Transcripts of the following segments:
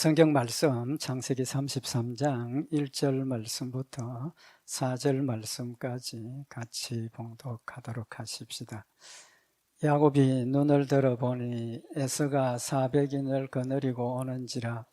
성경 말씀 창세기 33장 1절 말씀부터 4절 말씀까지 같이 봉독하도록 하십시다. 야곱이 눈을 들어보니 에서가 400인을 거느리고 오는지라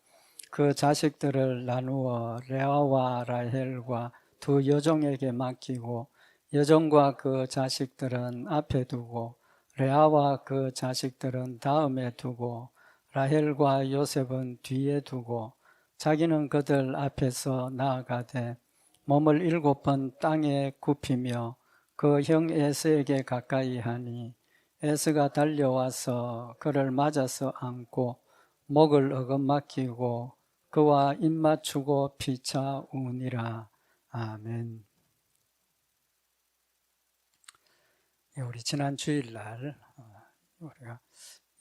그 자식들을 나누어 레아와 라헬과 두 여종에게 맡기고 여종과 그 자식들은 앞에 두고 레아와 그 자식들은 다음에 두고 라헬과 요셉은 뒤에 두고 자기는 그들 앞에서 나아가되 몸을 7번 땅에 굽히며 그 형 에서에게 가까이 하니 에서가 달려와서 그를 맞아서 안고 목을 어긋맞히고 그와 입맞추고 피차 우니라. 아멘. 우리 지난 주일날 우리가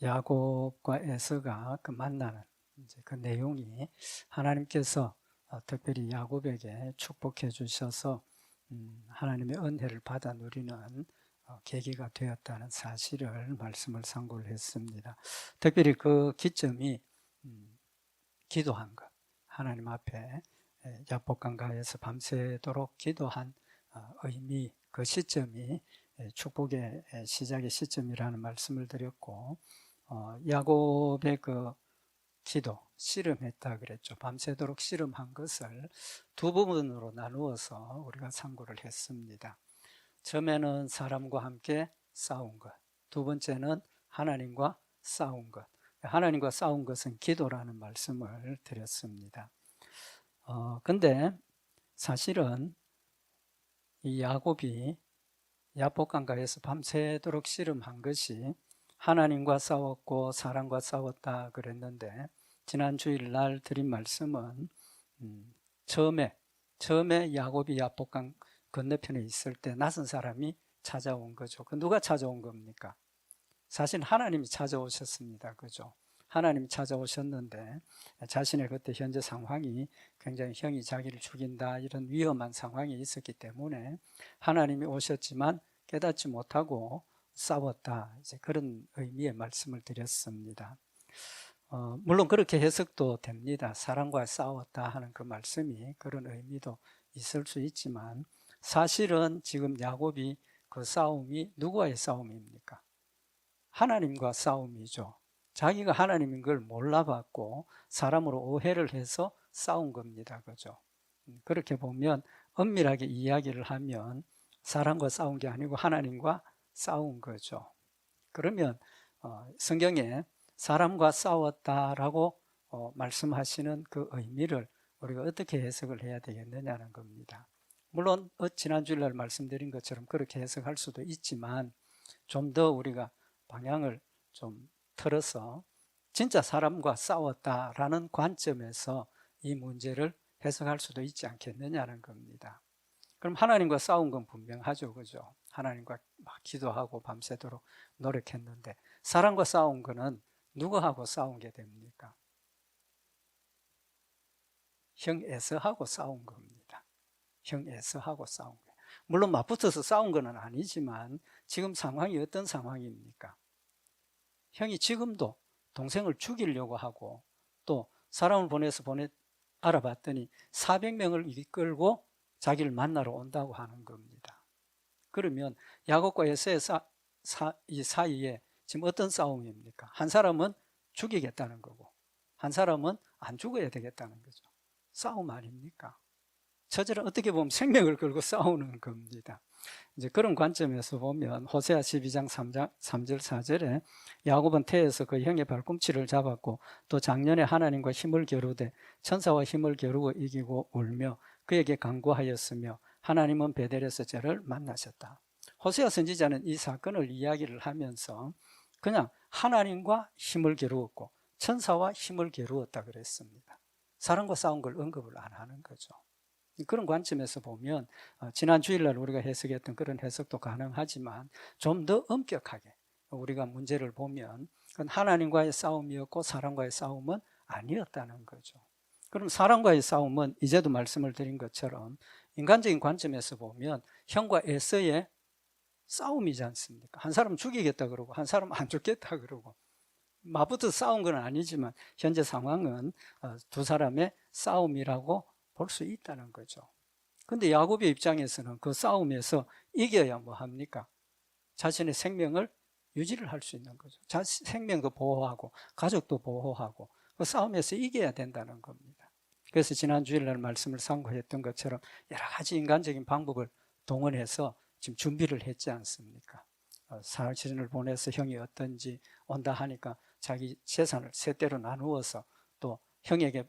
야곱과 에서가 그 만나는 이제 그 내용이 하나님께서 특별히 야곱에게 축복해 주셔서 하나님의 은혜를 받아 누리는 계기가 되었다는 사실을 말씀을 상고를 했습니다. 특별히 그 기점이 기도한 것, 하나님 앞에 야복강가에서 밤새도록 기도한 의미, 그 시점이 축복의 시작의 시점이라는 말씀을 드렸고, 야곱의 그 기도, 씨름했다 그랬죠. 밤새도록 씨름한 것을 두 부분으로 나누어서 우리가 상고를 했습니다. 처음에는 사람과 함께 싸운 것, 두 번째는 하나님과 싸운 것. 하나님과 싸운 것은 기도라는 말씀을 드렸습니다. 근데 사실은 이 야곱이 야복강가에서 밤새도록 씨름한 것이 하나님과 싸웠고 사람과 싸웠다 그랬는데, 지난 주일날 드린 말씀은 처음에 야곱이 야복강 건너편에 있을 때 낯선 사람이 찾아온 거죠. 그 누가 찾아온 겁니까? 사실 하나님이 찾아오셨습니다. 그죠? 하나님이 찾아오셨는데 자신의 그때 현재 상황이 굉장히 형이 자기를 죽인다 이런 위험한 상황이 있었기 때문에 하나님이 오셨지만 깨닫지 못하고 싸웠다, 이제 그런 의미의 말씀을 드렸습니다. 물론 그렇게 해석도 됩니다. 사람과 싸웠다 하는 그 말씀이 그런 의미도 있을 수 있지만, 사실은 지금 야곱이 그 싸움이 누구와의 싸움입니까? 하나님과 싸움이죠. 자기가 하나님인 걸 몰라봤고 사람으로 오해를 해서 싸운 겁니다. 그죠? 그렇게 보면 엄밀하게 이야기를 하면 사람과 싸운 게 아니고 하나님과 싸운 거죠. 그러면 성경에 사람과 싸웠다라고 말씀하시는 그 의미를 우리가 어떻게 해석을 해야 되겠느냐는 겁니다. 물론 지난 주일날 말씀드린 것처럼 그렇게 해석할 수도 있지만, 좀 더 우리가 방향을 좀 틀어서 진짜 사람과 싸웠다라는 관점에서 이 문제를 해석할 수도 있지 않겠느냐는 겁니다. 그럼 하나님과 싸운 건 분명하죠. 그죠? 하나님과 막 기도하고 밤새도록 노력했는데, 사람과 싸운 거는 누구하고 싸운 게 됩니까? 형 에서하고 싸운 겁니다. 형 에서하고 싸운 거예요. 물론 맞붙어서 싸운 건 아니지만 지금 상황이 어떤 상황입니까? 형이 지금도 동생을 죽이려고 하고, 또 사람을 보내서 알아봤더니 400명을 이끌고 자기를 만나러 온다고 하는 겁니다. 그러면 야곱과 에서의 이 사이에 지금 어떤 싸움입니까? 한 사람은 죽이겠다는 거고 한 사람은 안 죽어야 되겠다는 거죠. 싸움 아닙니까? 저절은 어떻게 보면 생명을 걸고 싸우는 겁니다. 이제 그런 관점에서 보면 호세아 12장 3절 4절에 야곱은 태에서 그 형의 발꿈치를 잡았고 또 작년에 하나님과 힘을 겨루되 천사와 힘을 겨루고 이기고 울며 그에게 간구하였으며 하나님은 베델에서 저를 만나셨다. 호세아 선지자는 이 사건을 이야기를 하면서 그냥 하나님과 힘을 겨루었고 천사와 힘을 겨루었다 그랬습니다. 사람과 싸운 걸 언급을 안 하는 거죠. 그런 관점에서 보면 지난 주일날 우리가 해석했던 그런 해석도 가능하지만, 좀 더 엄격하게 우리가 문제를 보면 그건 하나님과의 싸움이었고 사람과의 싸움은 아니었다는 거죠. 그럼 사람과의 싸움은 이제도 말씀을 드린 것처럼 인간적인 관점에서 보면 형과 에서의 싸움이지 않습니까? 한 사람 죽이겠다 그러고 한 사람 안 죽겠다 그러고, 맞붙어 싸운 건 아니지만 현재 상황은 두 사람의 싸움이라고 볼 수 있다는 거죠. 근데 야곱의 입장에서는 그 싸움에서 이겨야 뭐 합니까? 자신의 생명을 유지를 할 수 있는 거죠. 생명도 보호하고 가족도 보호하고 그 싸움에서 이겨야 된다는 겁니다. 그래서 지난 주일날 말씀을 상고했던 것처럼 여러 가지 인간적인 방법을 동원해서 지금 준비를 했지 않습니까? 사진을 보내서 형이 어떤지 온다 하니까 자기 재산을 세 대로 나누어서 또 형에게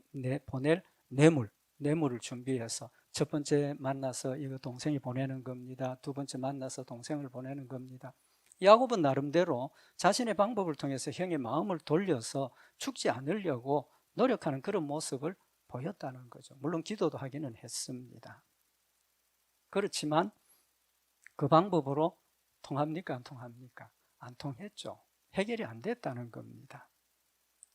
보낼 뇌물을 준비해서 첫 번째 만나서 이거 동생이 보내는 겁니다. 두 번째 만나서 동생을 보내는 겁니다. 야곱은 나름대로 자신의 방법을 통해서 형의 마음을 돌려서 죽지 않으려고 노력하는 그런 모습을 보였다는 거죠. 물론 기도도 하기는 했습니다. 그렇지만 그 방법으로 통합니까? 안 통합니까? 안 통했죠. 해결이 안 됐다는 겁니다.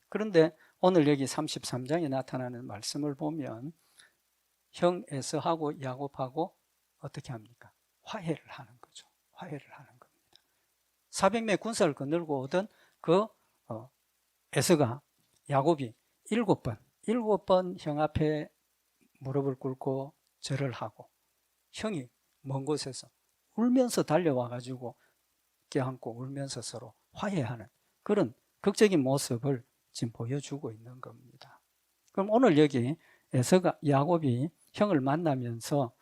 그런데 오늘 여기 33장에 나타나는 말씀을 보면 형 에서하고 야곱하고 어떻게 합니까? 화해를 하는 거죠. 화해를 하는 겁니다. 400매 군사를 거느리고 오던 그 에서가 야곱이 7번 형 앞에 무릎을 꿇고 절을 하고 형이 먼 곳에서 울면서 달려와 가지고 껴안고 울면서 서로 화해하는 그런 극적인 모습을 지금 보여주고 있는 겁니다. 그럼 오늘 여기 에서가 야곱이 형을 만나면서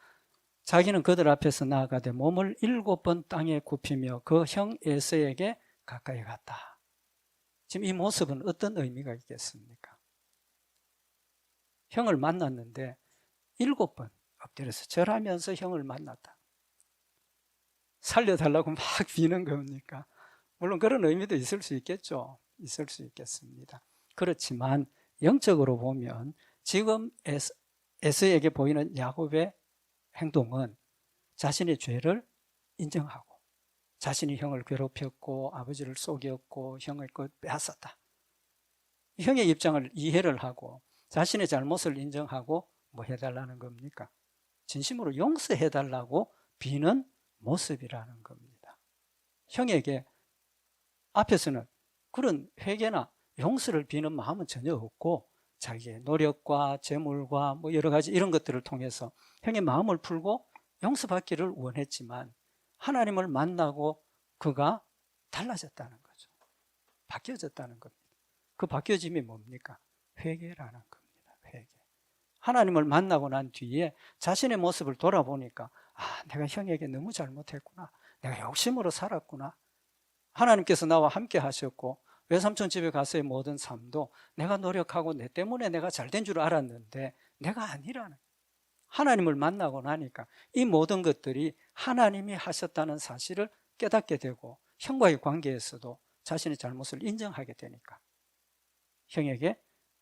자기는 그들 앞에서 나아가되 몸을 7번 땅에 굽히며 그 형 에서에게 가까이 갔다. 지금 이 모습은 어떤 의미가 있겠습니까? 형을 만났는데 7번 엎드려서 절하면서 형을 만났다. 살려달라고 막 비는 겁니까? 물론 그런 의미도 있을 수 있겠죠. 있을 수 있겠습니다. 그렇지만 영적으로 보면 지금 에서에게 보이는 야곱의 행동은 자신의 죄를 인정하고 자신이 형을 괴롭혔고 아버지를 속였고 형을 빼앗았다. 형의 입장을 이해를 하고 자신의 잘못을 인정하고 뭐 해달라는 겁니까? 진심으로 용서해달라고 비는 모습이라는 겁니다. 형에게 앞에서는 그런 회개나 용서를 비는 마음은 전혀 없고 자기의 노력과 재물과 뭐 여러 가지 이런 것들을 통해서 형의 마음을 풀고 용서받기를 원했지만 하나님을 만나고 그가 달라졌다는 거죠. 바뀌어졌다는 겁니다. 그 바뀌어짐이 뭡니까? 회개라는 겁니다. 회개. 하나님을 만나고 난 뒤에 자신의 모습을 돌아보니까 내가 형에게 너무 잘못했구나. 내가 욕심으로 살았구나. 하나님께서 나와 함께 하셨고 외삼촌 집에 가서의 모든 삶도 내가 노력하고 내 때문에 내가 잘된 줄 알았는데 내가 아니라는 하나님을 만나고 나니까 이 모든 것들이 하나님이 하셨다는 사실을 깨닫게 되고 형과의 관계에서도 자신의 잘못을 인정하게 되니까 형에게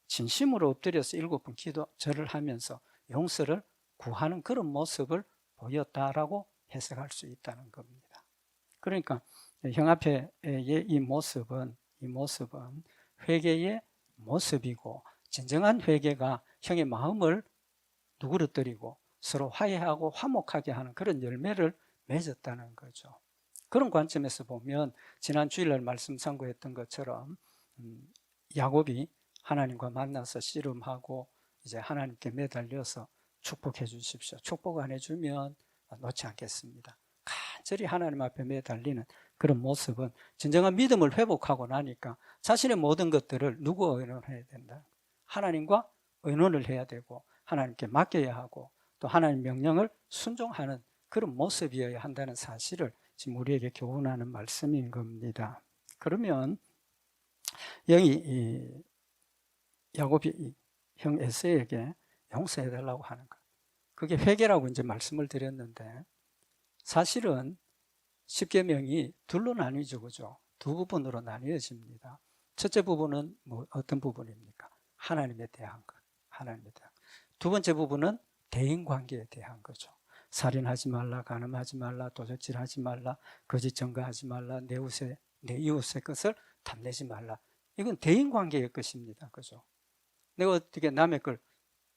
진심으로 엎드려서 7번 절을 하면서 용서를 구하는 그런 모습을 보였다라고 해석할 수 있다는 겁니다. 그러니까 형 앞에의 이 모습은 회개의 모습이고 진정한 회개가 형의 마음을 누그러뜨리고 서로 화해하고 화목하게 하는 그런 열매를 맺었다는 거죠. 그런 관점에서 보면 지난 주일날 말씀 상고했던 것처럼 야곱이 하나님과 만나서 씨름하고 이제 하나님께 매달려서 축복해 주십시오. 축복 안 해주면 놓지 않겠습니다. 간절히 하나님 앞에 매달리는 그런 모습은 진정한 믿음을 회복하고 나니까 자신의 모든 것들을 누구와 의논해야 된다? 하나님과 의논을 해야 되고 하나님께 맡겨야 하고 또 하나님 명령을 순종하는 그런 모습이어야 한다는 사실을 지금 우리에게 교훈하는 말씀인 겁니다. 그러면 여기 야곱이 형 에서에게 용서해달라고 하는 것, 그게 회개라고 이제 말씀을 드렸는데 사실은 십계명이 둘로 나뉘죠, 그죠? 두 부분으로 나뉘어집니다. 첫째 부분은 뭐 어떤 부분입니까? 하나님에 대한 것, 하나님에 대한. 두 번째 부분은 대인 관계에 대한 거죠. 살인하지 말라, 간음하지 말라, 도적질하지 말라, 거짓 증거하지 말라, 내 이웃의 것을 탐내지 말라. 이건 대인 관계의 것입니다, 그죠? 내가 어떻게 남의 걸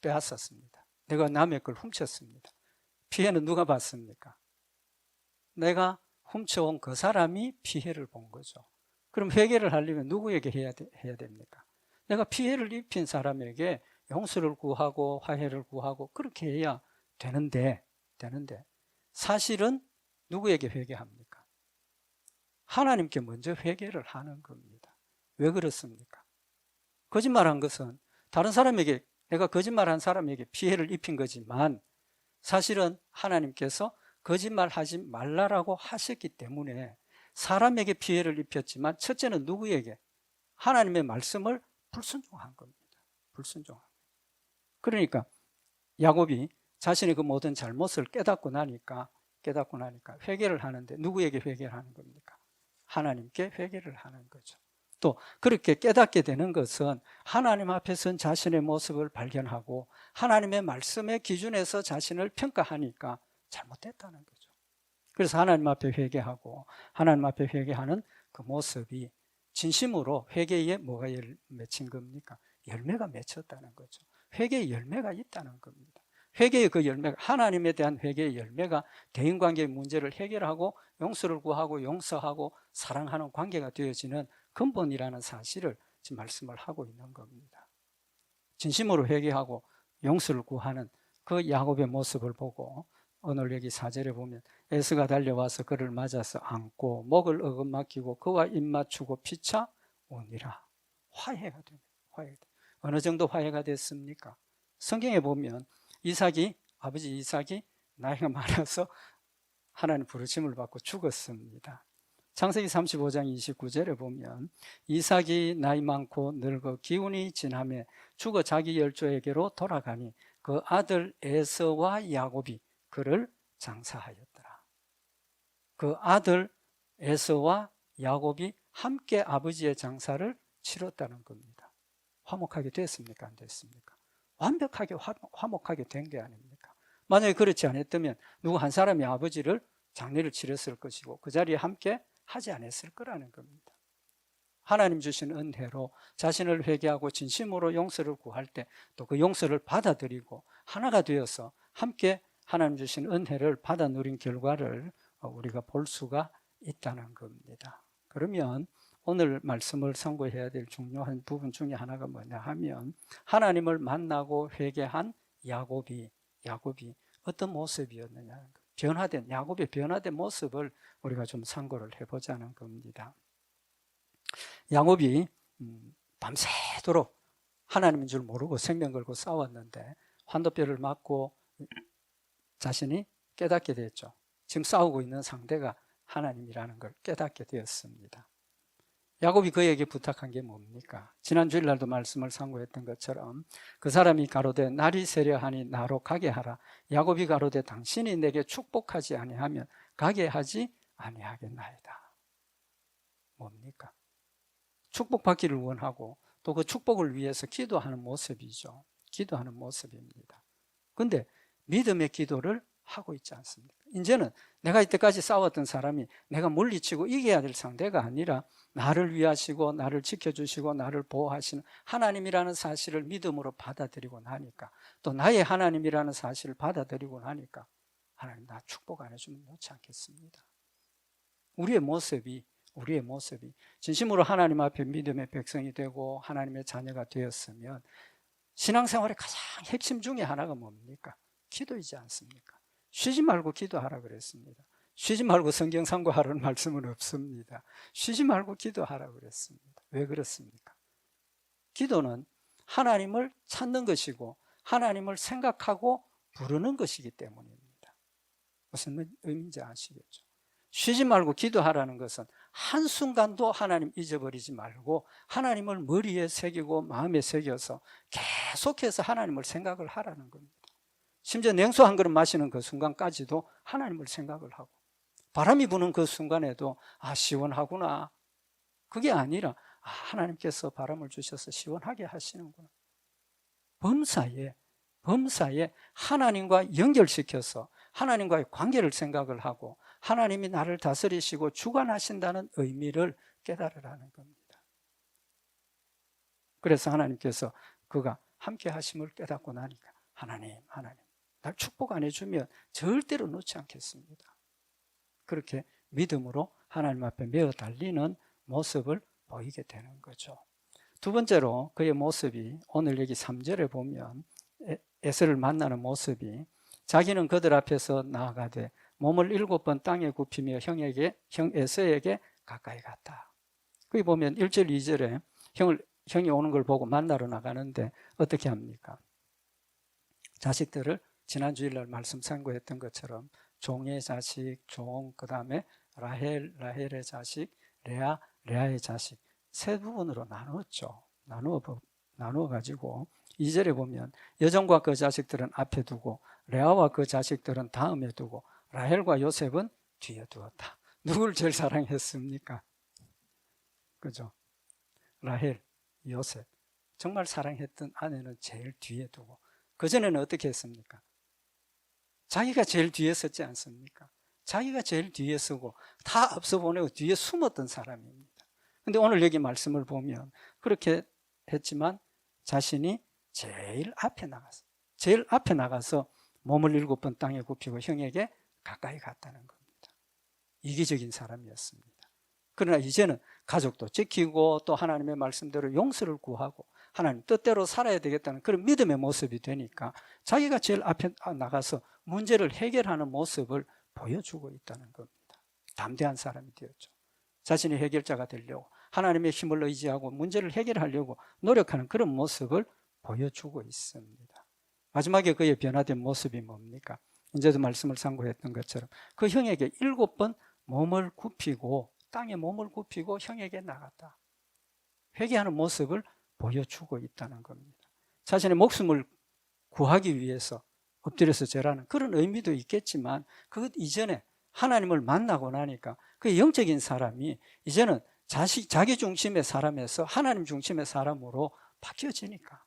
빼앗았습니다. 내가 남의 걸 훔쳤습니다. 피해는 누가 봤습니까? 내가 훔쳐온 그 사람이 피해를 본 거죠. 그럼 회개를 하려면 누구에게 해야 됩니까? 내가 피해를 입힌 사람에게 용서를 구하고 화해를 구하고 그렇게 해야 되는데 사실은 누구에게 회개합니까? 하나님께 먼저 회개를 하는 겁니다. 왜 그렇습니까? 거짓말한 것은 다른 사람에게, 내가 거짓말한 사람에게 피해를 입힌 거지만 사실은 하나님께서 거짓말하지 말라라고 하셨기 때문에 사람에게 피해를 입혔지만 첫째는 누구에게? 하나님의 말씀을 불순종한 겁니다. 불순종한. 그러니까 야곱이 자신의 그 모든 잘못을 깨닫고 나니까 회개를 하는데 누구에게 회개를 하는 겁니까? 하나님께 회개를 하는 거죠. 또 그렇게 깨닫게 되는 것은 하나님 앞에 선 자신의 모습을 발견하고 하나님의 말씀의 기준에서 자신을 평가하니까 잘못됐다는 거죠. 그래서 하나님 앞에 회개하고 하나님 앞에 회개하는 그 모습이 진심으로 회개에 뭐가 맺힌 겁니까? 열매가 맺혔다는 거죠. 회개의 열매가 있다는 겁니다. 회개의 그 열매가, 하나님에 대한 회개의 열매가 대인관계의 문제를 해결하고 용서를 구하고 용서하고 사랑하는 관계가 되어지는 근본이라는 사실을 지금 말씀을 하고 있는 겁니다. 진심으로 회개하고 용서를 구하는 그 야곱의 모습을 보고 오늘 여기 4절에 보면 에서가 달려와서 그를 맞아서 안고 목을 어긋맞기고 그와 입맞추고 피차 오니라. 화해가 됩니다. 어느 정도 화해가 됐습니까? 성경에 보면 아버지 이삭이 나이가 많아서 하나님 부르심을 받고 죽었습니다. 창세기 35장 29절에 보면 이삭이 나이 많고 늙어 기운이 지나매 죽어 자기 열조에게로 돌아가니 그 아들 에서와 야곱이 그를 장사하였더라. 그 아들 에서와 야곱이 함께 아버지의 장사를 치렀다는 겁니다. 화목하게 됐습니까? 안 됐습니까? 완벽하게 화목하게 된 게 아닙니까? 만약에 그렇지 않았다면 누구 한 사람이 아버지를 장례를 치렀을 것이고 그 자리에 함께 하지 않았을 거라는 겁니다. 하나님 주신 은혜로 자신을 회개하고 진심으로 용서를 구할 때 또 그 용서를 받아들이고 하나가 되어서 함께 하나님 주신 은혜를 받아 누린 결과를 우리가 볼 수가 있다는 겁니다. 그러면 오늘 말씀을 선고해야 될 중요한 부분 중에 하나가 뭐냐 하면 하나님을 만나고 회개한 야곱이 어떤 모습이었느냐, 야곱의 변화된 모습을 우리가 좀 상고를 해보자는 겁니다. 야곱이 밤새도록 하나님인 줄 모르고 생명 걸고 싸웠는데 환도뼈를 맞고 자신이 깨닫게 됐죠. 지금 싸우고 있는 상대가 하나님이라는 걸 깨닫게 되었습니다. 야곱이 그에게 부탁한 게 뭡니까? 지난 주일날도 말씀을 상고했던 것처럼 그 사람이 가로되 날이 세려하니 나로 가게 하라. 야곱이 가로되 당신이 내게 축복하지 아니하면 가게 하지 아니하겠나이다. 뭡니까? 축복받기를 원하고 또 그 축복을 위해서 기도하는 모습이죠. 기도하는 모습입니다. 그런데 믿음의 기도를 하고 있지 않습니까? 이제는 내가 이때까지 싸웠던 사람이 내가 물리치고 이겨야 될 상대가 아니라 나를 위하시고 나를 지켜주시고 나를 보호하시는 하나님이라는 사실을 믿음으로 받아들이고 나니까 또 나의 하나님이라는 사실을 받아들이고 나니까 하나님 나 축복 안 해주면 놓지 않겠습니다. 우리의 모습이 진심으로 하나님 앞에 믿음의 백성이 되고 하나님의 자녀가 되었으면 신앙생활의 가장 핵심 중에 하나가 뭡니까? 기도이지 않습니까? 쉬지 말고 기도하라 그랬습니다. 쉬지 말고 성경 상고하라는 말씀은 없습니다. 쉬지 말고 기도하라 그랬습니다. 왜 그렇습니까? 기도는 하나님을 찾는 것이고 하나님을 생각하고 부르는 것이기 때문입니다. 무슨 의미인지 아시겠죠? 쉬지 말고 기도하라는 것은 한순간도 하나님 잊어버리지 말고 하나님을 머리에 새기고 마음에 새겨서 계속해서 하나님을 생각을 하라는 겁니다. 심지어 냉수 한 그릇 마시는 그 순간까지도 하나님을 생각을 하고 바람이 부는 그 순간에도 시원하구나. 그게 아니라 하나님께서 바람을 주셔서 시원하게 하시는구나. 범사에 하나님과 연결시켜서 하나님과의 관계를 생각을 하고 하나님이 나를 다스리시고 주관하신다는 의미를 깨달으라는 겁니다. 그래서 하나님께서 그가 함께 하심을 깨닫고 나니까 하나님 날 축복 안 해주면 절대로 놓지 않겠습니다. 그렇게 믿음으로 하나님 앞에 메어 달리는 모습을 보이게 되는 거죠. 두 번째로 그의 모습이 오늘 여기 3절에 보면 에서를 만나는 모습이 자기는 그들 앞에서 나아가되 몸을 7번 땅에 굽히며 형 에서에게 가까이 갔다. 거기 보면 1절 2절에 형이 오는 걸 보고 만나러 나가는데 어떻게 합니까? 자식들을 지난 주일날 말씀 상고했던 것처럼 종의 자식, 그 다음에 라헬의 자식, 레아의 자식 세 부분으로 나누었죠. 나누어 가지고 2절에 보면 여종과 그 자식들은 앞에 두고 레아와 그 자식들은 다음에 두고 라헬과 요셉은 뒤에 두었다. 누굴 제일 사랑했습니까? 그죠? 라헬, 요셉. 정말 사랑했던 아내는 제일 뒤에 두고 그전에는 어떻게 했습니까? 자기가 제일 뒤에 섰지 않습니까? 자기가 제일 뒤에 서고 다 앞서 보내고 뒤에 숨었던 사람입니다. 근데 오늘 여기 말씀을 보면 그렇게 했지만 자신이 제일 앞에 나가서 몸을 7번 땅에 굽히고 형에게 가까이 갔다는 겁니다. 이기적인 사람이었습니다. 그러나 이제는 가족도 지키고 또 하나님의 말씀대로 용서를 구하고 하나님 뜻대로 살아야 되겠다는 그런 믿음의 모습이 되니까 자기가 제일 앞에 나가서 문제를 해결하는 모습을 보여주고 있다는 겁니다. 담대한 사람이 되었죠. 자신이 해결자가 되려고 하나님의 힘을 의지하고 문제를 해결하려고 노력하는 그런 모습을 보여주고 있습니다. 마지막에 그의 변화된 모습이 뭡니까? 이제도 말씀을 상고했던 것처럼 그 형에게 7번 몸을 굽히고 땅에 몸을 굽히고 형에게 나갔다. 회개하는 모습을 보여주고 있다는 겁니다. 자신의 목숨을 구하기 위해서 엎드려서 절하는 그런 의미도 있겠지만 그 이전에 하나님을 만나고 나니까 그 영적인 사람이 이제는 자기 중심의 사람에서 하나님 중심의 사람으로 바뀌어지니까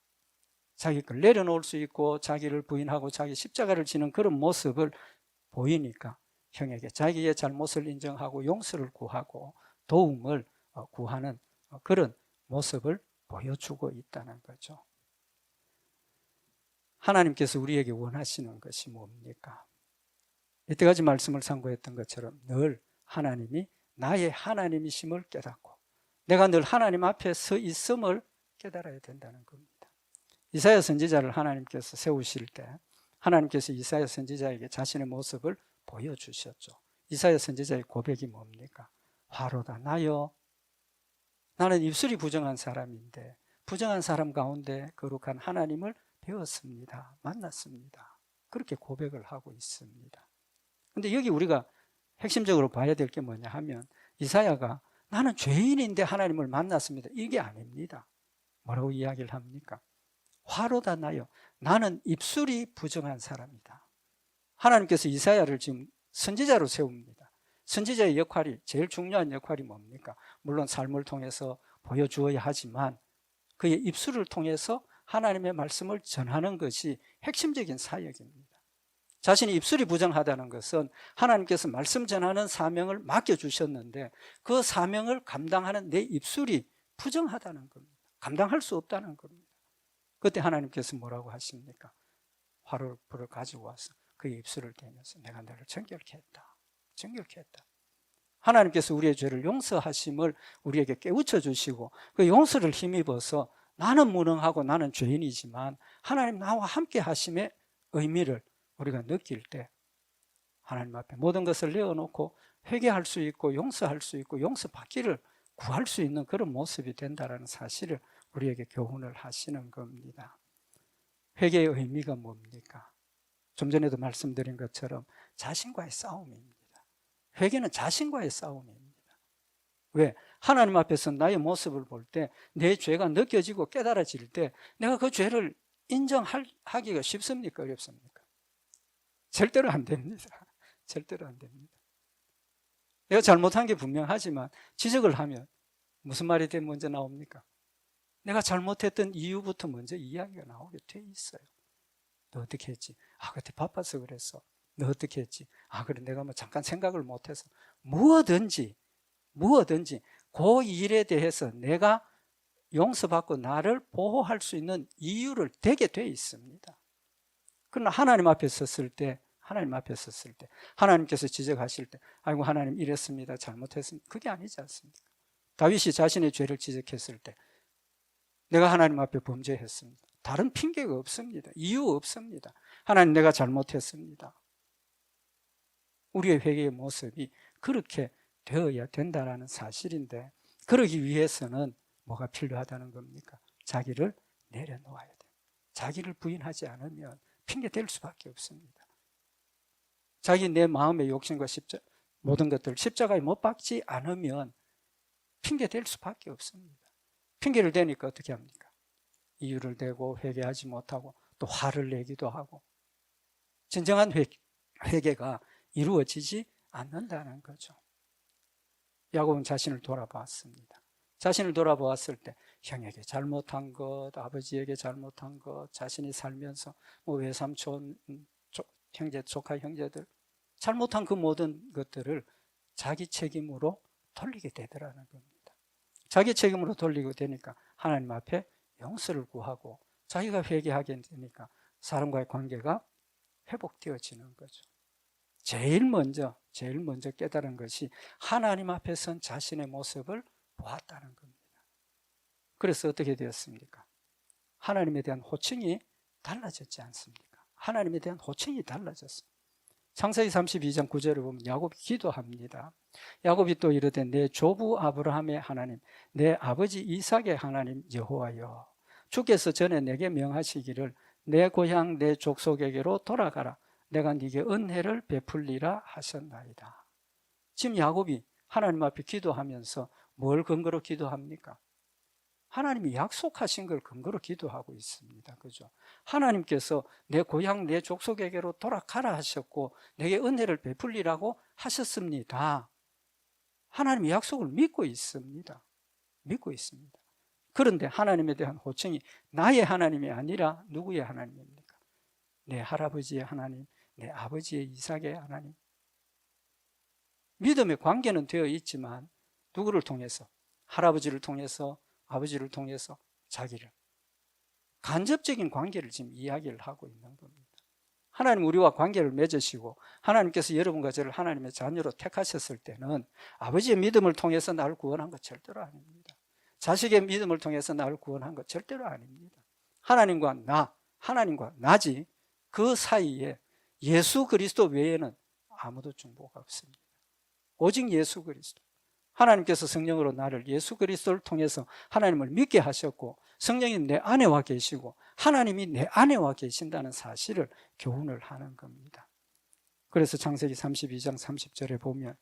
자기 걸 내려놓을 수 있고 자기를 부인하고 자기 십자가를 지는 그런 모습을 보이니까 형에게 자기의 잘못을 인정하고 용서를 구하고 도움을 구하는 그런 모습을 보여주고 있다는 거죠. 하나님께서 우리에게 원하시는 것이 뭡니까? 이때까지 말씀을 상고했던 것처럼 늘 하나님이 나의 하나님이심을 깨닫고 내가 늘 하나님 앞에 서 있음을 깨달아야 된다는 겁니다. 이사야 선지자를 하나님께서 세우실 때 하나님께서 이사야 선지자에게 자신의 모습을 보여주셨죠. 이사야 선지자의 고백이 뭡니까? 화로다 나여 나는 입술이 부정한 사람인데 부정한 사람 가운데 거룩한 하나님을 배웠습니다. 만났습니다. 그렇게 고백을 하고 있습니다. 근데 여기 우리가 핵심적으로 봐야 될 게 뭐냐 하면 이사야가 나는 죄인인데 하나님을 만났습니다. 이게 아닙니다. 뭐라고 이야기를 합니까? 화로다 나여 나는 입술이 부정한 사람이다. 하나님께서 이사야를 지금 선지자로 세웁니다. 선지자의 역할이 제일 중요한 역할이 뭡니까? 물론 삶을 통해서 보여주어야 하지만 그의 입술을 통해서 하나님의 말씀을 전하는 것이 핵심적인 사역입니다. 자신이 입술이 부정하다는 것은 하나님께서 말씀 전하는 사명을 맡겨주셨는데 그 사명을 감당하는 내 입술이 부정하다는 겁니다. 감당할 수 없다는 겁니다. 그때 하나님께서 뭐라고 하십니까? 화로불을 가지고 와서 그의 입술을 대면서 내가 너를 정결케 했다. 정결케 했다. 하나님께서 우리의 죄를 용서하심을 우리에게 깨우쳐 주시고 그 용서를 힘입어서 나는 무능하고 나는 죄인이지만 하나님 나와 함께 하심의 의미를 우리가 느낄 때 하나님 앞에 모든 것을 내어놓고 회개할 수 있고 용서할 수 있고 용서받기를 구할 수 있는 그런 모습이 된다는 사실을 우리에게 교훈을 하시는 겁니다. 회개의 의미가 뭡니까? 좀 전에도 말씀드린 것처럼 자신과의 싸움입니다. 회개는 자신과의 싸움입니다. 왜? 하나님 앞에서 나의 모습을 볼 때 내 죄가 느껴지고 깨달아질 때 내가 그 죄를 인정하기가 쉽습니까? 어렵습니까? 절대로 안 됩니다. 절대로 안 됩니다. 내가 잘못한 게 분명하지만 지적을 하면 무슨 말이 더 먼저 나옵니까? 내가 잘못했던 이유부터 먼저 이야기가 나오게 돼 있어요. 너 어떻게 했지? 아, 그때 바빠서 그랬어. 너 어떻게 했지? 아, 그래 내가 뭐 잠깐 생각을 못해서. 무엇든지 그 일에 대해서 내가 용서받고 나를 보호할 수 있는 이유를 대게 돼 있습니다. 그러나 하나님 앞에 섰을 때 하나님께서 지적하실 때 아이고 하나님 이랬습니다. 잘못했습니다. 그게 아니지 않습니까? 다윗이 자신의 죄를 지적했을 때 내가 하나님 앞에 범죄했습니다. 다른 핑계가 없습니다. 이유 없습니다. 하나님, 내가 잘못했습니다. 우리의 회개의 모습이 그렇게 되어야 된다는 사실인데, 그러기 위해서는 뭐가 필요하다는 겁니까? 자기를 내려놓아야 돼요. 자기를 부인하지 않으면 핑계 댈 수밖에 없습니다. 자기 내 마음의 욕심과 모든 것들을 십자가에 못 박지 않으면 핑계 댈 수밖에 없습니다. 핑계를 대니까 어떻게 합니까? 이유를 대고 회개하지 못하고 또 화를 내기도 하고, 진정한 회개가 이루어지지 않는다는 거죠. 야곱은 자신을 돌아보았습니다. 자신을 돌아보았을 때 형에게 잘못한 것, 아버지에게 잘못한 것, 자신이 살면서 외삼촌, 형제, 조카, 형제들 잘못한 그 모든 것들을 자기 책임으로 돌리게 되더라는 겁니다. 자기 책임으로 돌리게 되니까 하나님 앞에 용서를 구하고 자기가 회개하게 되니까 사람과의 관계가 회복되어지는 거죠. 제일 먼저 깨달은 것이 하나님 앞에 선 자신의 모습을 보았다는 겁니다. 그래서 어떻게 되었습니까? 하나님에 대한 호칭이 달라졌지 않습니까? 하나님에 대한 호칭이 달라졌습니다. 창세기 32장 9절을 보면 야곱이 기도합니다. 야곱이 또 이르되 내 조부 아브라함의 하나님, 내 아버지 이삭의 하나님 여호와여, 주께서 전에 내게 명하시기를 내 고향 내 족속에게로 돌아가라, 내가 네게 은혜를 베풀리라 하셨나이다. 지금 야곱이 하나님 앞에 기도하면서 뭘 근거로 기도합니까? 하나님이 약속하신 걸 근거로 기도하고 있습니다. 그죠? 하나님께서 내 고향 내 족속에게로 돌아가라 하셨고 내게 은혜를 베풀리라고 하셨습니다. 하나님의 약속을 믿고 있습니다. 믿고 있습니다. 그런데 하나님에 대한 호칭이 나의 하나님이 아니라 누구의 하나님입니까? 내 할아버지의 하나님, 내 아버지의 이삭의 하나님. 믿음의 관계는 되어 있지만 누구를 통해서? 할아버지를 통해서, 아버지를 통해서 자기를, 간접적인 관계를 지금 이야기를 하고 있는 겁니다. 하나님 우리와 관계를 맺으시고 하나님께서 여러분과 저를 하나님의 자녀로 택하셨을 때는 아버지의 믿음을 통해서 나를 구원한 것 절대로 아닙니다. 자식의 믿음을 통해서 나를 구원한 것 절대로 아닙니다. 하나님과 나지 그 사이에 예수 그리스도 외에는 아무도 중보가 없습니다. 오직 예수 그리스도. 하나님께서 성령으로 나를 예수 그리스도를 통해서 하나님을 믿게 하셨고 성령님 내 안에 와 계시고 하나님이 내 안에 와 계신다는 사실을 교훈을 하는 겁니다. 그래서 창세기 32장 30절에 보면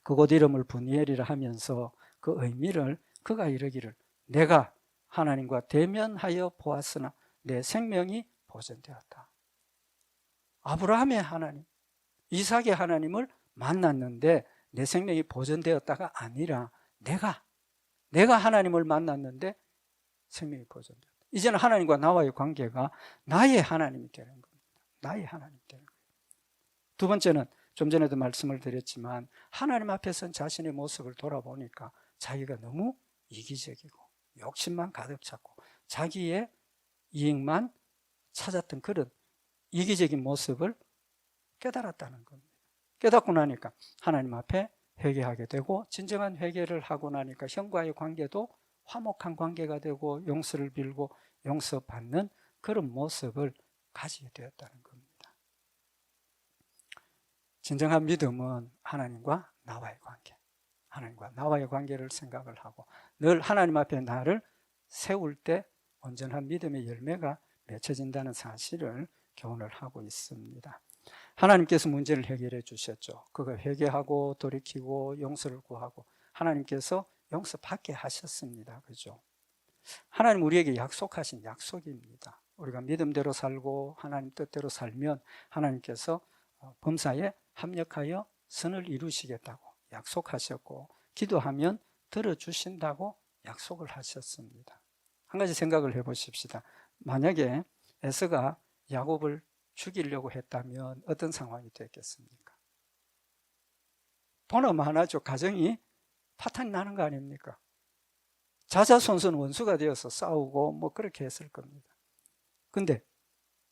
그곳 이름을 브니엘이라 하면서 그 의미를 그가 이르기를 내가 하나님과 대면하여 보았으나 내 생명이 보존되었다. 아브라함의 하나님, 이삭의 하나님을 만났는데 내 생명이 보존되었다가 아니라 내가 하나님을 만났는데 생명이 보존되었다. 이제는 하나님과 나와의 관계가 나의 하나님이 되는 겁니다. 나의 하나님이 되는 거예요. 두 번째는 좀 전에도 말씀을 드렸지만 하나님 앞에선 자신의 모습을 돌아보니까 자기가 너무 이기적이고 욕심만 가득 찼고 자기의 이익만 찾았던 그런 이기적인 모습을 깨달았다는 겁니다. 깨닫고 나니까 하나님 앞에 회개하게 되고 진정한 회개를 하고 나니까 형과의 관계도 화목한 관계가 되고 용서를 빌고 용서받는 그런 모습을 가지게 되었다는 겁니다. 진정한 믿음은 하나님과 나와의 관계, 하나님과 나와의 관계를 생각을 하고 늘 하나님 앞에 나를 세울 때 온전한 믿음의 열매가 맺혀진다는 사실을 교훈을 하고 있습니다. 하나님께서 문제를 해결해 주셨죠. 그걸 회개하고 돌이키고 용서를 구하고 하나님께서 용서받게 하셨습니다. 그죠? 하나님 우리에게 약속하신 약속입니다. 우리가 믿음대로 살고 하나님 뜻대로 살면 하나님께서 범사에 합력하여 선을 이루시겠다고 약속하셨고 기도하면 들어주신다고 약속을 하셨습니다. 한 가지 생각을 해보십시다. 만약에 에서가 야곱을 죽이려고 했다면 어떤 상황이 됐겠습니까? 보나마나죠. 가정이 파탄이 나는 거 아닙니까? 자자손손 원수가 되어서 싸우고 뭐 그렇게 했을 겁니다. 근데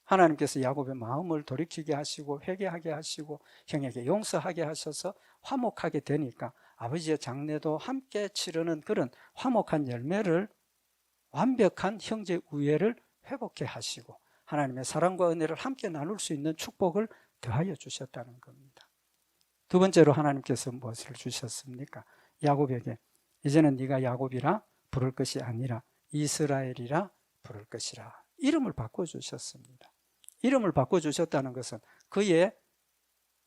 하나님께서 야곱의 마음을 돌이키게 하시고 회개하게 하시고 형에게 용서하게 하셔서 화목하게 되니까 아버지의 장례도 함께 치르는 그런 화목한 열매를, 완벽한 형제 우애를 회복해 하시고 하나님의 사랑과 은혜를 함께 나눌 수 있는 축복을 더하여 주셨다는 겁니다. 두 번째로 하나님께서 무엇을 주셨습니까? 야곱에게 이제는 네가 야곱이라 부를 것이 아니라 이스라엘이라 부를 것이라. 이름을 바꿔주셨습니다. 이름을 바꿔주셨다는 것은 그의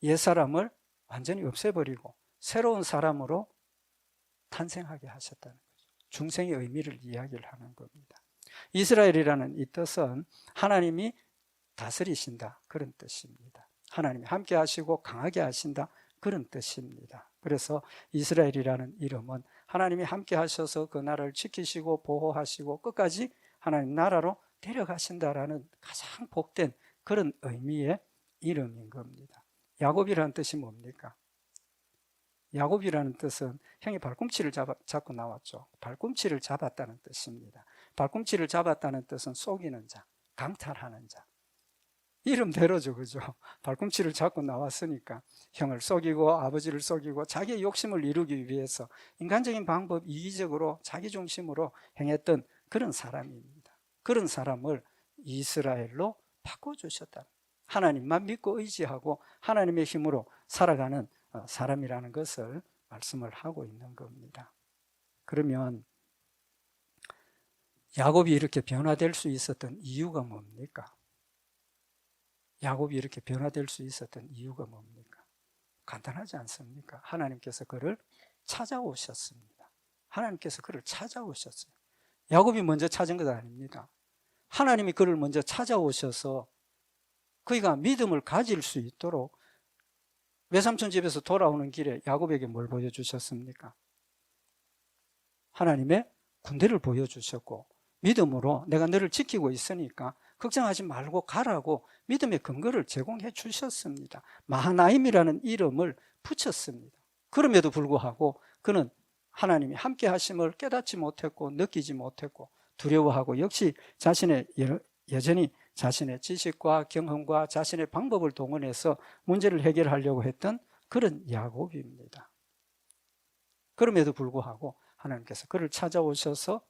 옛사람을 완전히 없애버리고 새로운 사람으로 탄생하게 하셨다는 거죠. 중생의 의미를 이야기를 하는 겁니다. 이스라엘이라는 이 뜻은 하나님이 다스리신다, 그런 뜻입니다. 하나님이 함께 하시고 강하게 하신다, 그런 뜻입니다. 그래서 이스라엘이라는 이름은 하나님이 함께 하셔서 그 나라를 지키시고 보호하시고 끝까지 하나님 나라로 데려가신다라는 가장 복된 그런 의미의 이름인 겁니다. 야곱이라는 뜻이 뭡니까? 야곱이라는 뜻은 형이 발꿈치를 잡고 나왔죠. 발꿈치를 잡았다는 뜻입니다. 발꿈치를 잡았다는 뜻은 속이는 자, 강탈하는 자. 이름대로죠, 그죠? 발꿈치를 잡고 나왔으니까 형을 속이고 아버지를 속이고 자기의 욕심을 이루기 위해서 인간적인 방법, 이기적으로 자기 중심으로 행했던 그런 사람입니다. 그런 사람을 이스라엘로 바꿔주셨다. 하나님만 믿고 의지하고 하나님의 힘으로 살아가는 사람이라는 것을 말씀을 하고 있는 겁니다. 그러면 야곱이 이렇게 변화될 수 있었던 이유가 뭡니까? 야곱이 이렇게 변화될 수 있었던 이유가 뭡니까? 간단하지 않습니까? 하나님께서 그를 찾아오셨습니다. 하나님께서 그를 찾아오셨어요. 야곱이 먼저 찾은 것 아닙니다. 하나님이 그를 먼저 찾아오셔서 그가 믿음을 가질 수 있도록 외삼촌 집에서 돌아오는 길에 야곱에게 뭘 보여주셨습니까? 하나님의 군대를 보여주셨고 믿음으로 내가 너를 지키고 있으니까 걱정하지 말고 가라고 믿음의 근거를 제공해 주셨습니다. 마하나임이라는 이름을 붙였습니다. 그럼에도 불구하고 그는 하나님이 함께 하심을 깨닫지 못했고 느끼지 못했고 두려워하고 역시 여전히 자신의 지식과 경험과 자신의 방법을 동원해서 문제를 해결하려고 했던 그런 야곱입니다. 그럼에도 불구하고 하나님께서 그를 찾아오셔서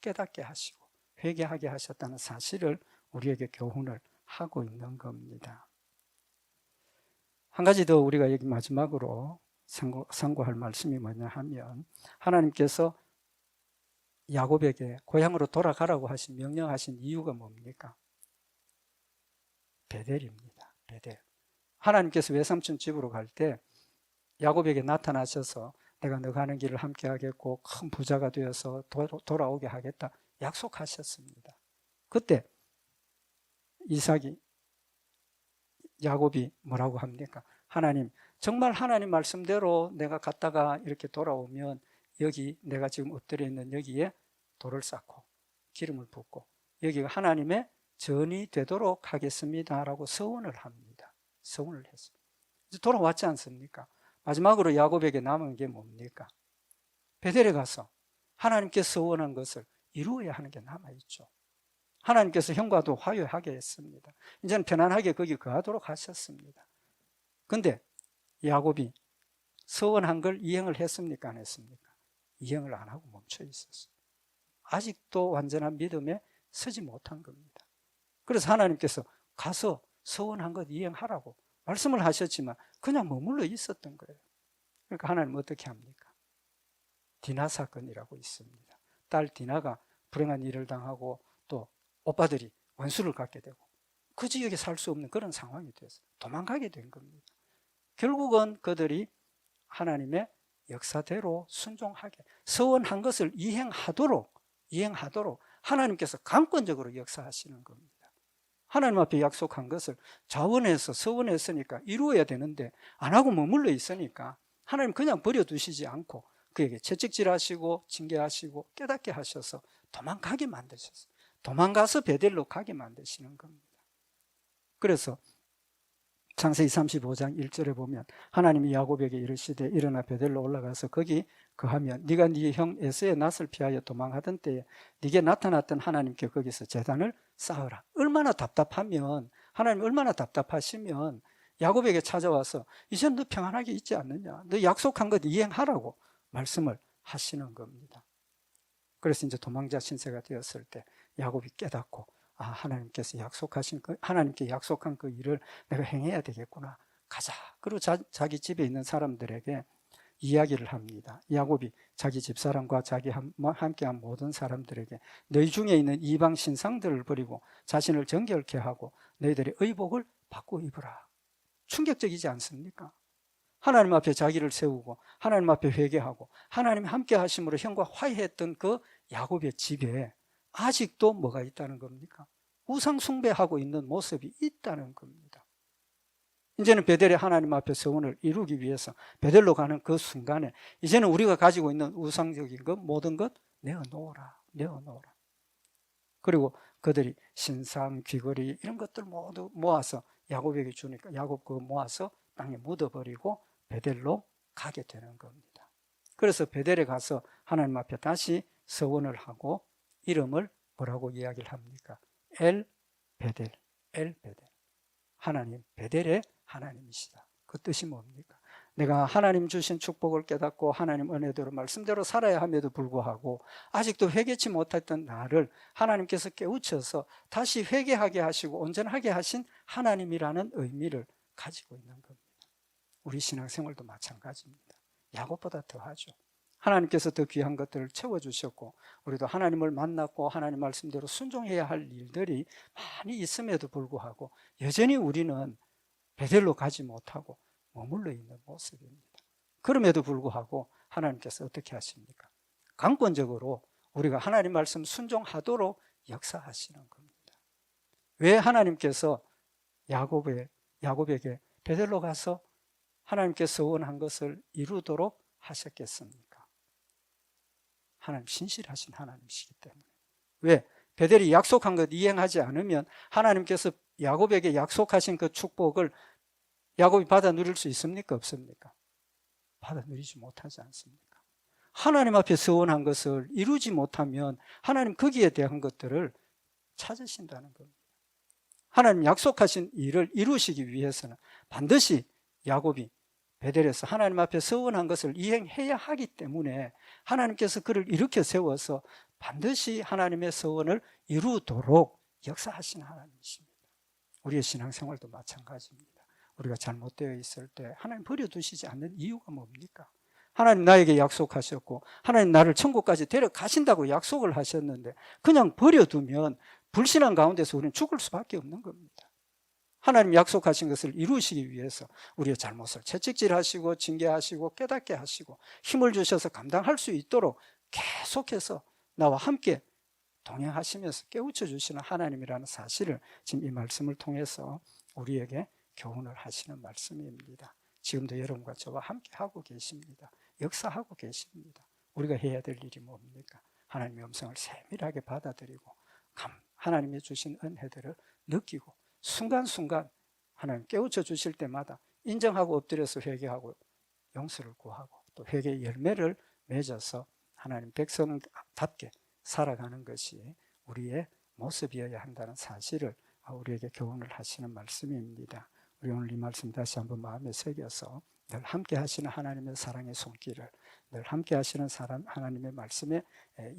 깨닫게 하시고 회개하게 하셨다는 사실을 우리에게 교훈을 하고 있는 겁니다. 한 가지 더 우리가 여기 마지막으로 상고할 말씀이 뭐냐 하면 하나님께서 야곱에게 고향으로 돌아가라고 명령하신 이유가 뭡니까? 베델입니다. 베델. 하나님께서 외삼촌 집으로 갈 때 야곱에게 나타나셔서 내가 너 가는 길을 함께 하겠고 큰 부자가 되어서 돌아오게 하겠다 약속하셨습니다. 그때 야곱이 뭐라고 합니까? 하나님, 정말 하나님 말씀대로 내가 갔다가 이렇게 돌아오면 여기 내가 지금 엎드려 있는 여기에 돌을 쌓고 기름을 붓고 여기가 하나님의 전이 되도록 하겠습니다라고 서원을 합니다. 서원을 했어요. 이제 돌아왔지 않습니까? 마지막으로 야곱에게 남은 게 뭡니까? 베델에 가서 하나님께서 서원한 것을 이루어야 하는 게 남아있죠. 하나님께서 형과도 화해하게 했습니다. 이제는 편안하게 거기 거하도록 하셨습니다. 그런데 야곱이 서원한 걸 이행을 했습니까? 안 했습니까? 이행을 안 하고 멈춰 있었어요. 아직도 완전한 믿음에 서지 못한 겁니다. 그래서 하나님께서 가서 서원한 것 이행하라고 말씀을 하셨지만 그냥 머물러 있었던 거예요. 그러니까 하나님은 어떻게 합니까? 디나 사건이라고 있습니다. 딸 디나가 불행한 일을 당하고 또 오빠들이 원수를 갖게 되고 그 지역에 살 수 없는 그런 상황이 돼서 도망가게 된 겁니다. 결국은 그들이 하나님의 역사대로 순종하게 서원한 것을 이행하도록 하나님께서 강권적으로 역사하시는 겁니다. 하나님 앞에 약속한 것을 자원해서 서원했으니까 이루어야 되는데 안 하고 머물러 있으니까 하나님 그냥 버려두시지 않고 그에게 채찍질하시고 징계하시고 깨닫게 하셔서 도망가게 만드셨어요. 도망가서 베델로 가게 만드시는 겁니다. 그래서 창세기 35장 1절에 보면 하나님이 야곱에게 이르시되 일어나 베델로 올라가서 거기 거하면 네가 네 형 에서의 낯을 피하여 도망하던 때에 네게 나타났던 하나님께 거기서 제단을 쌓으라. 얼마나 답답하면 하나님 얼마나 답답하시면 야곱에게 찾아와서 이제 너 평안하게 있지 않느냐, 너 약속한 것 이행하라고 말씀을 하시는 겁니다. 그래서 이제 도망자 신세가 되었을 때 야곱이 깨닫고, 하나님께서 하나님께 약속한 그 일을 내가 행해야 되겠구나, 가자. 그리고 자기 집에 있는 사람들에게 이야기를 합니다. 야곱이 자기 집사람과 자기 함께한 모든 사람들에게 너희 중에 있는 이방 신상들을 버리고 자신을 정결케 하고 너희들의 의복을 바꾸어 입으라. 충격적이지 않습니까? 하나님 앞에 자기를 세우고 하나님 앞에 회개하고 하나님 함께 하심으로 형과 화해했던 그 야곱의 집에 아직도 뭐가 있다는 겁니까? 우상 숭배하고 있는 모습이 있다는 겁니다. 이제는 베델의 하나님 앞에 서원을 이루기 위해서 베델로 가는 그 순간에 이제는 우리가 가지고 있는 우상적인 것, 모든 것 내어놓으라. 그리고 그들이 신상, 귀걸이 이런 것들 모두 모아서 야곱에게 주니까 야곱 그거 모아서 땅에 묻어버리고 베델로 가게 되는 겁니다. 그래서 베델에 가서 하나님 앞에 다시 서원을 하고 이름을 뭐라고 이야기를 합니까? 엘 베델. 하나님, 베델의 하나님이시다. 그 뜻이 뭡니까? 내가 하나님 주신 축복을 깨닫고 하나님 은혜대로 말씀대로 살아야 함에도 불구하고 아직도 회개치 못했던 나를 하나님께서 깨우쳐서 다시 회개하게 하시고 온전하게 하신 하나님이라는 의미를 가지고 있는 겁니다. 우리 신앙생활도 마찬가지입니다. 야곱보다 더하죠. 하나님께서 더 귀한 것들을 채워주셨고 우리도 하나님을 만났고 하나님 말씀대로 순종해야 할 일들이 많이 있음에도 불구하고 여전히 우리는 베델로 가지 못하고 머물러 있는 모습입니다. 그럼에도 불구하고 하나님께서 어떻게 하십니까? 강권적으로 우리가 하나님 말씀 순종하도록 역사하시는 겁니다. 왜 하나님께서 야곱에게 베델로 가서 하나님께서 원한 것을 이루도록 하셨겠습니까? 하나님 신실하신 하나님이시기 때문에. 왜? 베델이 약속한 것 이행하지 않으면 하나님께서 야곱에게 약속하신 그 축복을 야곱이 받아 누릴 수 있습니까? 없습니까? 받아 누리지 못하지 않습니까? 하나님 앞에 서원한 것을 이루지 못하면 하나님 거기에 대한 것들을 찾으신다는 겁니다. 하나님 약속하신 일을 이루시기 위해서는 반드시 야곱이 베델에서 하나님 앞에 서원한 것을 이행해야 하기 때문에 하나님께서 그를 일으켜 세워서 반드시 하나님의 서원을 이루도록 역사하시는 하나님이십니다. 우리의 신앙생활도 마찬가지입니다. 우리가 잘못되어 있을 때 하나님 버려두시지 않는 이유가 뭡니까? 하나님 나에게 약속하셨고 하나님 나를 천국까지 데려가신다고 약속을 하셨는데 그냥 버려두면 불신앙 가운데서 우리는 죽을 수밖에 없는 겁니다. 하나님 약속하신 것을 이루시기 위해서 우리의 잘못을 채찍질하시고 징계하시고 깨닫게 하시고 힘을 주셔서 감당할 수 있도록 계속해서 나와 함께 동행하시면서 깨우쳐 주시는 하나님이라는 사실을 지금 이 말씀을 통해서 우리에게 교훈을 하시는 말씀입니다. 지금도 여러분과 저와 함께 하고 계십니다. 역사하고 계십니다. 우리가 해야 될 일이 뭡니까? 하나님의 음성을 세밀하게 받아들이고 하나님이 주신 은혜들을 느끼고 순간순간 하나님 깨우쳐 주실 때마다 인정하고 엎드려서 회개하고 용서를 구하고 또 회개의 열매를 맺어서 하나님 백성답게 살아가는 것이 우리의 모습이어야 한다는 사실을 우리에게 교훈을 하시는 말씀입니다. 우리 오늘 이 말씀 다시 한번 마음에 새겨서 늘 함께 하시는 하나님의 사랑의 손길을, 늘 함께 하시는 하나님의 말씀의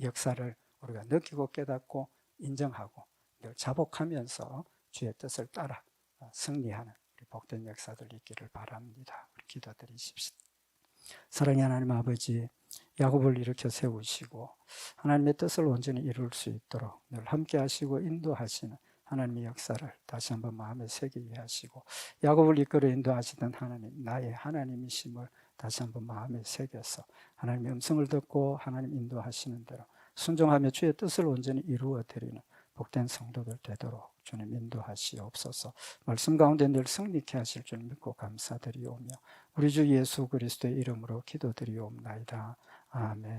역사를 우리가 느끼고 깨닫고 인정하고 늘 자복하면서 주의 뜻을 따라 승리하는 우리 복된 역사들 있기를 바랍니다. 우리 기도드리십시오. 사랑의 하나님 아버지, 야곱을 일으켜 세우시고 하나님의 뜻을 온전히 이룰 수 있도록 늘 함께 하시고 인도하시는 하나님의 역사를 다시 한번 마음에 새기게 하시고 야곱을 이끌어 인도하시던 하나님, 나의 하나님이심을 다시 한번 마음에 새겨서 하나님의 음성을 듣고 하나님 인도하시는 대로 순종하며 주의 뜻을 온전히 이루어 드리는 복된 성도들 되도록 주님 인도하시옵소서. 말씀 가운데 늘 승리케 하실 줄 믿고 감사드리오며 우리 주 예수 그리스도의 이름으로 기도드리옵나이다. 아멘.